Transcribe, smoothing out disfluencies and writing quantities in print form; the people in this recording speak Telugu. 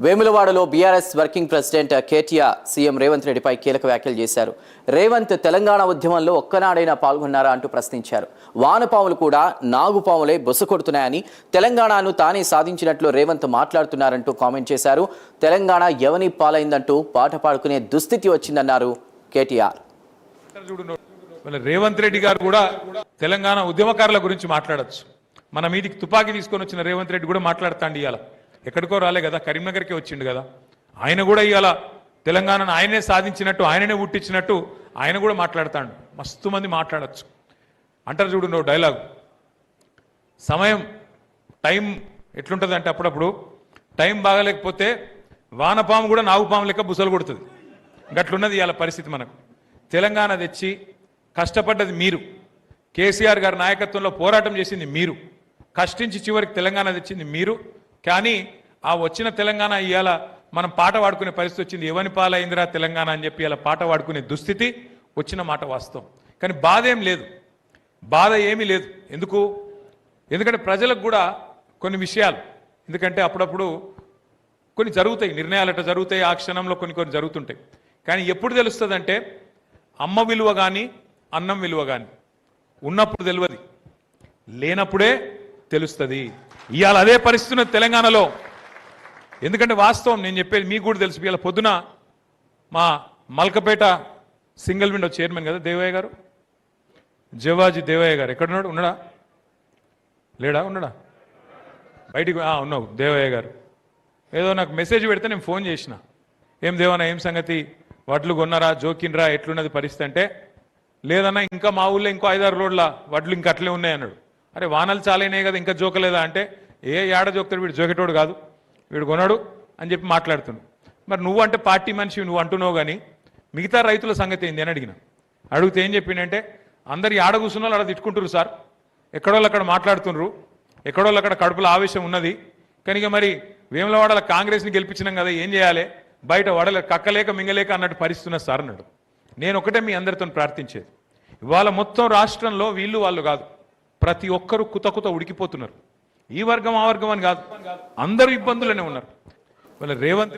వేములవాడలో BRS working president KTR CM Revanth రెడ్డిపై కీలక వ్యాఖ్యలు చేశారు. రేవంత్ తెలంగాణ ఉద్యమంలో ఒక్కనాడైనా పాల్గొన్నారా అంటూ ప్రశ్నించారు. వానపాములు కూడా నాగుపాములే బొస కొడుతున్నాయని, తెలంగాణను తానే సాధించినట్లు రేవంత్ మాట్లాడుతున్నారంటూ కామెంట్ చేశారు. తెలంగాణ ఎవని పాలైందంటూ పాట పాడుకునే దుస్థితి వచ్చిందన్నారు కేటీఆర్. రేవంత్ రెడ్డి గారు కూడా తెలంగాణ ఉద్యమకారుల గురించి మాట్లాడచ్చు. మన మీదికి తుపాకీ తీసుకొని వచ్చిన రేవంత్ రెడ్డి కూడా మాట్లాడుతాండి. ఇవాళ ఎక్కడికో రాలే కదా, కరీంనగర్కే వచ్చిండు కదా. ఆయన కూడా ఇవాళ తెలంగాణను ఆయనే సాధించినట్టు, ఆయననే పుట్టించినట్టు ఆయన కూడా మాట్లాడతాడు. మస్తు మంది మాట్లాడచ్చు. అంటారు చూడు నువ్వు డైలాగ్, సమయం టైం ఎట్లుంటుంది అంటే అప్పుడప్పుడు టైం బాగాలేకపోతే వానపాము కూడా నాగుపాము లెక్క బుసలు కొడుతుంది. గట్లున్నది ఇవాళ పరిస్థితి. మనకు తెలంగాణ తెచ్చి కష్టపడ్డది మీరు, కేసీఆర్ గారి నాయకత్వంలో పోరాటం చేసింది మీరు, కష్టించి చివరికి తెలంగాణ తెచ్చింది మీరు. కానీ ఆ వచ్చిన తెలంగాణ ఇవాళ మనం పాట పాడుకునే పరిస్థితి వచ్చింది. ఎవని పాలైందిరా తెలంగాణ అని చెప్పి ఇలా పాట పాడుకునే దుస్థితి వచ్చిన మాట వాస్తవం. కానీ బాధ ఏం లేదు, బాధ ఏమీ లేదు. ఎందుకంటే ప్రజలకు కూడా కొన్ని విషయాలు, ఎందుకంటే అప్పుడప్పుడు కొన్ని జరుగుతాయి, నిర్ణయాలు అట్లా జరుగుతాయి, ఆ క్షణంలో కొన్ని జరుగుతుంటాయి. కానీ ఎప్పుడు తెలుస్తుంది అంటే అమ్మ విలువ కానీ అన్నం విలువ కానీ ఉన్నప్పుడు తెలియదు, లేనప్పుడే తెలుస్తుంది. ఇవాళ అదే పరిస్థితి ఉన్నది తెలంగాణలో. ఎందుకంటే వాస్తవం నేను చెప్పేది మీకు కూడా తెలుసు. ఇవాళ పొద్దున మా మల్కపేట సింగిల్ విండో చైర్మన్ కదా దేవయ్య గారు, జవాజీ దేవయ్య గారు ఎక్కడున్నాడు? ఉన్నాడా లేడా? ఉన్నాడా? బయటికి ఉన్నావు దేవయ్య గారు. ఏదో నాకు మెసేజ్ పెడితే నేను ఫోన్ చేసిన, ఏం దేవన్నా ఏం సంగతి, వడ్లు కొన్నారా, జోకిన్రా, ఎట్లున్నది పరిస్థితి అంటే, లేదన్నా ఇంకా మా ఊళ్ళో ఇంకో 5-6 రోడ్ల వడ్లు ఇంకా అట్లే ఉన్నాయి అన్నాడు. అరే వానలు చాలైనాయి కదా ఇంకా జోకలేదా అంటే, ఏడ జోకుతాడు వీడు, జోకేటోడు కాదు వీడు కొన్నాడు అని చెప్పి మాట్లాడుతున్నాడు. మరి నువ్వు అంటే పార్టీ మనిషి నువ్వు అంటున్నావు, కానీ మిగతా రైతుల సంగతి ఏంది అని అడిగితే ఏం చెప్పిండంటే, అందరు ఆడ కూర్చున్న వాళ్ళు ఆడ తిట్టుకుంటారు సార్, ఎక్కడోళ్ళు అక్కడ మాట్లాడుతున్నారు, ఎక్కడోళ్ళు అక్కడ కడుపులో ఆవేశం ఉన్నది. కనుక మరి వేములవాడల కాంగ్రెస్ని గెలిపించినాం కదా, ఏం చేయాలి, బయట వడలే కక్కలేక మింగలేక అన్నట్టు పరిస్థితున్న సార్ అన్నాడు. నేను ఒకటే మీ అందరితో ప్రార్థించేది, ఇవాళ మొత్తం రాష్ట్రంలో వీళ్ళు వాళ్ళు కాదు, ప్రతి ఒక్కరూ కుత ఉడికిపోతున్నారు. ఈ వర్గం ఆ వర్గం అని కాదు, అందరూ ఇబ్బందులనే ఉన్నారు. వాళ్ళ రేవంత్